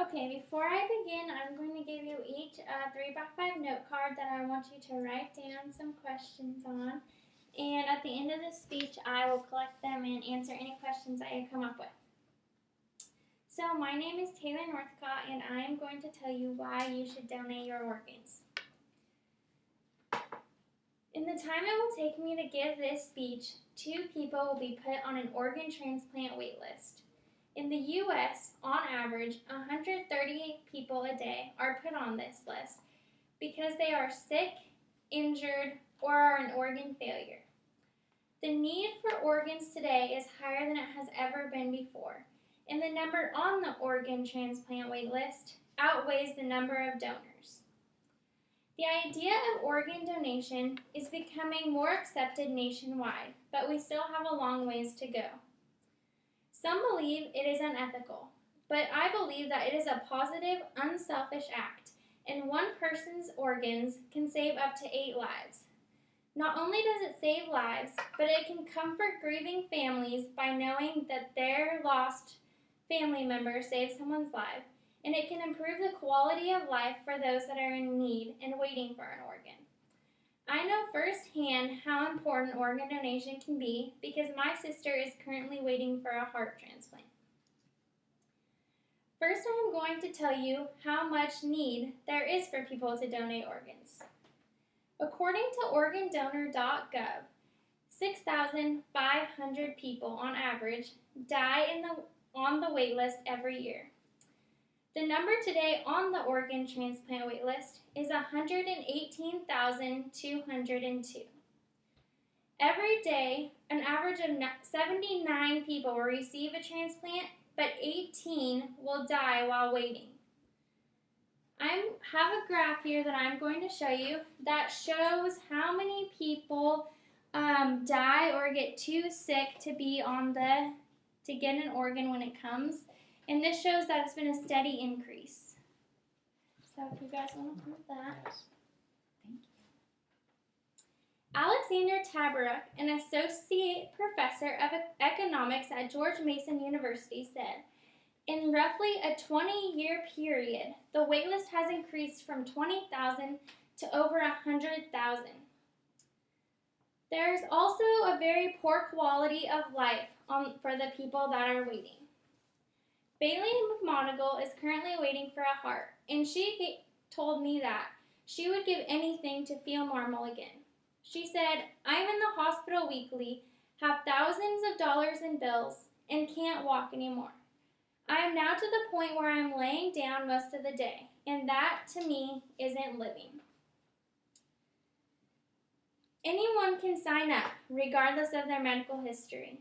Okay, before I begin, I'm going to give you each a 3x5 note card that I want you to write down some questions on. And at the end of the speech, I will collect them and answer any questions that you come up with. So my name is Taylor Northcott, and I am going to tell you why you should donate your organs. In the time it will take me to give this speech, 2 people will be put on an organ transplant wait list. In the U.S., on average, 138 people a day are put on this list because they are sick, injured, or are an organ failure. The need for organs today is higher than it has ever been before, and the number on the organ transplant wait list outweighs the number of donors. The idea of organ donation is becoming more accepted nationwide, but we still have a long ways to go. Some believe it is unethical, but I believe that it is a positive, unselfish act, and one person's organs can save up to 8 lives. Not only does it save lives, but it can comfort grieving families by knowing that their lost family member saved someone's life, and it can improve the quality of life for those that are in need and waiting for an organ. I know firsthand how important organ donation can be because my sister is currently waiting for a heart transplant. First, I am going to tell you how much need there is for people to donate organs. According to organdonor.gov, 6,500 people on average die on the wait list every year. The number today on the organ transplant wait list is 118,202. Every day, an average of 79 people will receive a transplant, but 18 will die while waiting. I have a graph here that I'm going to show you that shows how many people die or get too sick to be to get an organ when it comes. And this shows that it's been a steady increase. So if you guys want to prove that. Yes. Thank you. Alexander Tabarrok, an associate professor of economics at George Mason University, said, in roughly a 20-year period, the waitlist has increased from 20,000 to over 100,000. There is also a very poor quality of life for the people that are waiting. Bailey McMonigal is currently waiting for a heart, and she told me that she would give anything to feel normal again. She said, I'm in the hospital weekly, have thousands of dollars in bills, and can't walk anymore. I am now to the point where I'm laying down most of the day, and that, to me, isn't living. Anyone can sign up, regardless of their medical history.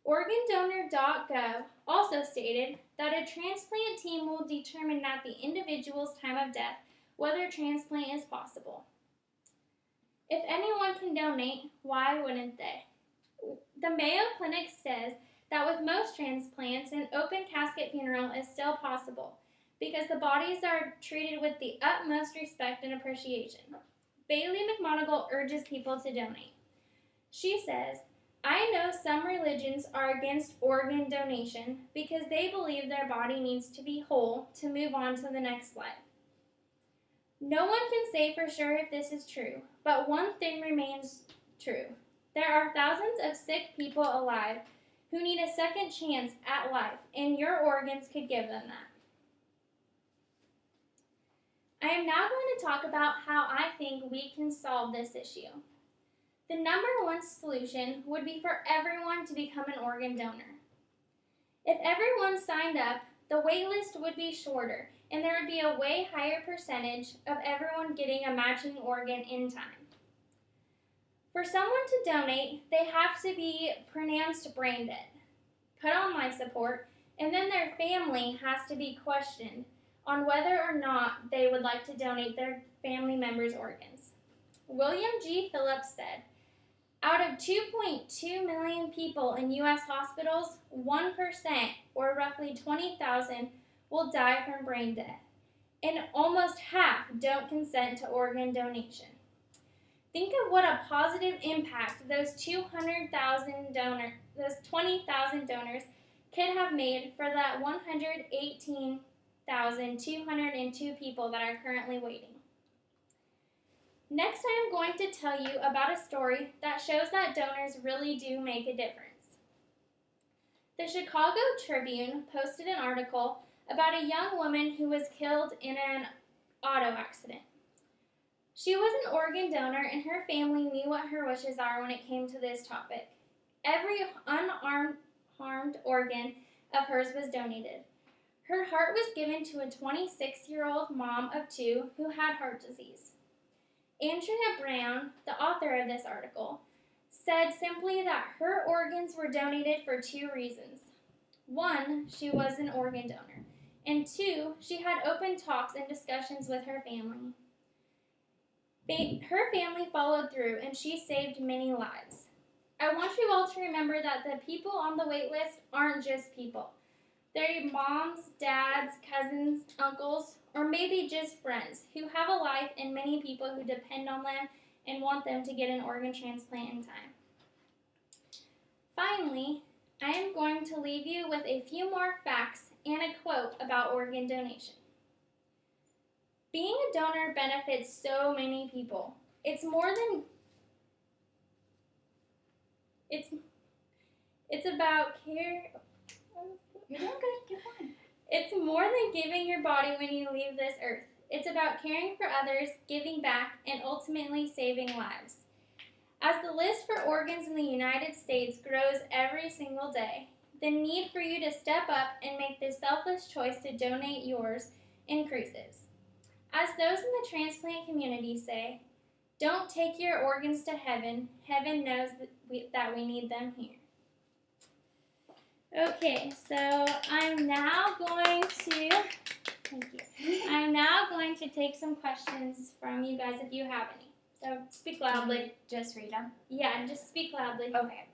Organdonor.gov also stated that a transplant team will determine at the individual's time of death whether transplant is possible. If anyone can donate, why wouldn't they? The Mayo Clinic says that with most transplants, an open casket funeral is still possible because the bodies are treated with the utmost respect and appreciation. Bailey McMonigal urges people to donate. She says, I know some religions are against organ donation because they believe their body needs to be whole to move on to the next life. No one can say for sure if this is true, but one thing remains true. There are thousands of sick people alive who need a second chance at life, and your organs could give them that. I am now going to talk about how I think we can solve this issue. The number one solution would be for everyone to become an organ donor. If everyone signed up, the wait list would be shorter, and there would be a way higher percentage of everyone getting a matching organ in time. For someone to donate, they have to be pronounced brain dead, put on life support, and then their family has to be questioned on whether or not they would like to donate their family members' organs. William G. Phillips said, out of 2.2 million people in U.S. hospitals, 1%, or roughly 20,000, will die from brain death, and almost half don't consent to organ donation. Think of what a positive impact those 20,000 donors could have made for that 118,000 1,202 people that are currently waiting. Next, I am going to tell you about a story that shows that donors really do make a difference. The Chicago Tribune posted an article about a young woman who was killed in an auto accident. She was an organ donor, and her family knew what her wishes are when it came to this topic. Every unharmed organ of hers was donated. Her heart was given to a 26-year-old mom of 2 who had heart disease. Andrea Brown, the author of this article, said simply that her organs were donated for 2 reasons. 1, she was an organ donor, and 2, she had open talks and discussions with her family. Her family followed through, and she saved many lives. I want you all to remember that the people on the wait list aren't just people. They're moms, dads, cousins, uncles, or maybe just friends who have a life and many people who depend on them and want them to get an organ transplant in time. Finally, I am going to leave you with a few more facts and a quote about organ donation. Being a donor benefits so many people. It's more than it's about care. You're doing good. Keep on. It's more than giving your body when you leave this earth. It's about caring for others, giving back, and ultimately saving lives. As the list for organs in the United States grows every single day, the need for you to step up and make the selfless choice to donate yours increases. As those in the transplant community say, don't take your organs to heaven. Heaven knows that we need them here. Okay, so I'm now going to take some questions from you guys if you have any. So speak loudly. Just read them? Yeah, just speak loudly. Okay.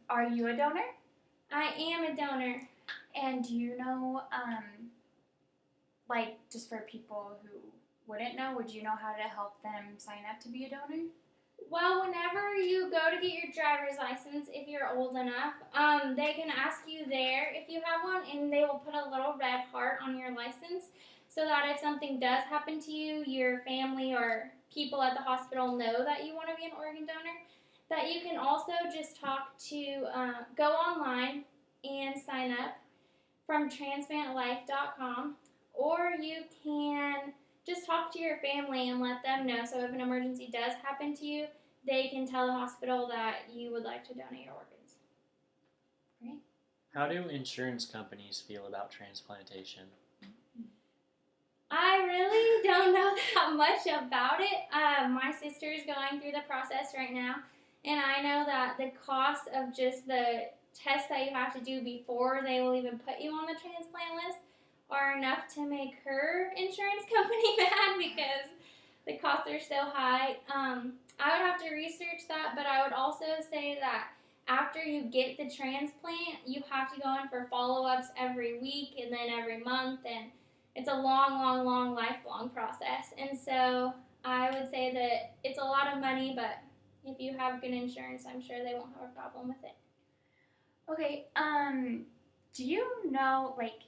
Are you a donor? I am a donor. And do you know, like, just for people who wouldn't know, would you know how to help them sign up to be a donor? Well, whenever you go to get your driver's license, if you're old enough, they can ask you there if you have one, and they will put a little red heart on your license so that if something does happen to you, your family or people at the hospital know that you want to be an organ donor. That you can also just go online and sign up from transplantlife.com, or you can just talk to your family and let them know. So if an emergency does happen to you, they can tell the hospital that you would like to donate your organs. Great. How do insurance companies feel about transplantation? I really don't know that much about it. My sister's going through the process right now, and I know that the cost of just the tests that you have to do before they will even put you on the transplant list are enough to make her insurance company mad because the costs are so high. I would have to research that, but I would also say that after you get the transplant, you have to go in for follow-ups every week and then every month, and it's a long, lifelong process. And so I would say that it's a lot of money, but if you have good insurance, I'm sure they won't have a problem with it. Okay, do you know, like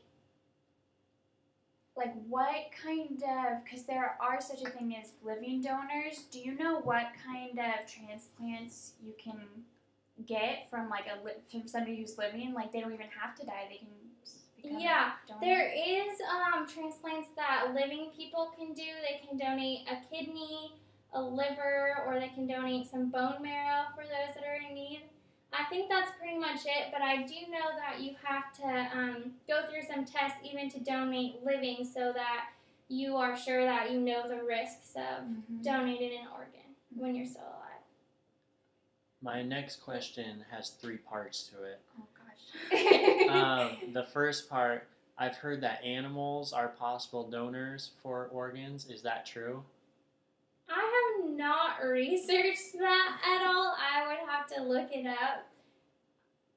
what kind of, because there are such a thing as living donors, do you know what kind of transplants you can get from from somebody who's living? Like, they don't even have to die, they can just become Yeah, a donor? there is transplants that living people can do. They can donate a kidney, a liver, or they can donate some bone marrow for those that are in need. I think that's pretty much it, but I do know that you have to go through some tests even to donate living so that you are sure that you know the risks of donating an organ when you're still alive. My next question has 3 parts to it. Oh, gosh. The first part, I've heard that animals are possible donors for organs. Is that true? I have not researched that at all. I would have to look it up.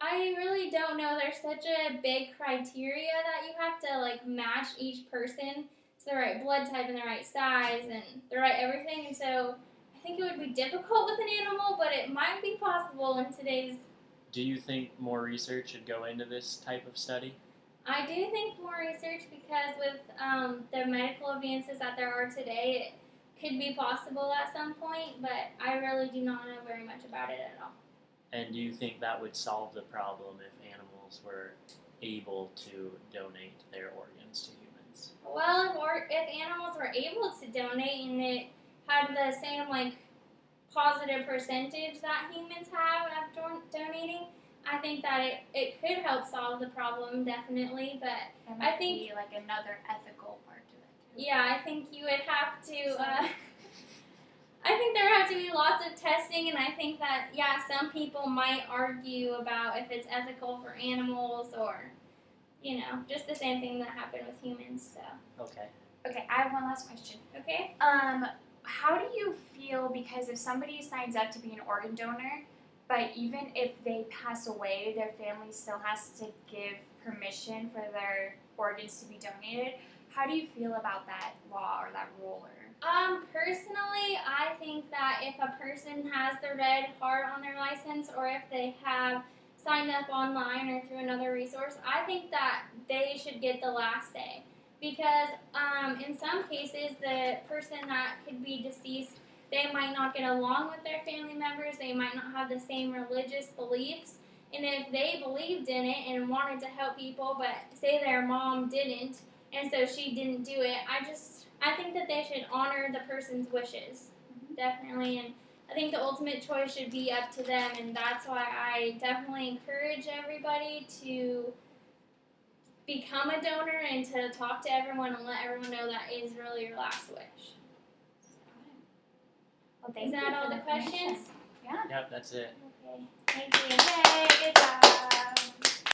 I really don't know. There's such a big criteria that you have to match each person to the right blood type and the right size and the right everything. And so I think it would be difficult with an animal, but it might be possible in today's. Do you think more research should go into this type of study? I do think more research because with the medical advances that there are today, it could be possible at some point, but I really do not know very much about it at all. And do you think that would solve the problem if animals were able to donate their organs to humans? Well, if animals were able to donate and it had the same like positive percentage that humans have of donating, I think that it could help solve the problem definitely. But There might I think be like another ethical part to it too. yeah, I think you would have to. I think there would have to be lots of testing, and I think that some people might argue about if it's ethical for animals or, just the same thing that happened with humans. So Okay. Okay, I have one last question. okay. How do you feel, because if somebody signs up to be an organ donor, but even if they pass away, their family still has to give permission for their organs to be donated? How do you feel about that law or that rule? Personally, I think that if a person has the red heart on their license or if they have signed up online or through another resource, I think that they should get the last say. Because in some cases, the person that could be deceased, they might not get along with their family members. They might not have the same religious beliefs. And if they believed in it and wanted to help people, but say their mom didn't, and so she didn't do it, I think that they should honor the person's wishes, definitely, and I think the ultimate choice should be up to them, and that's why I definitely encourage everybody to become a donor and to talk to everyone and let everyone know that is really your last wish. Well, thank Is you that for all the information. questions? Yeah. Yep, that's it. Okay, thank you. Yay, good job.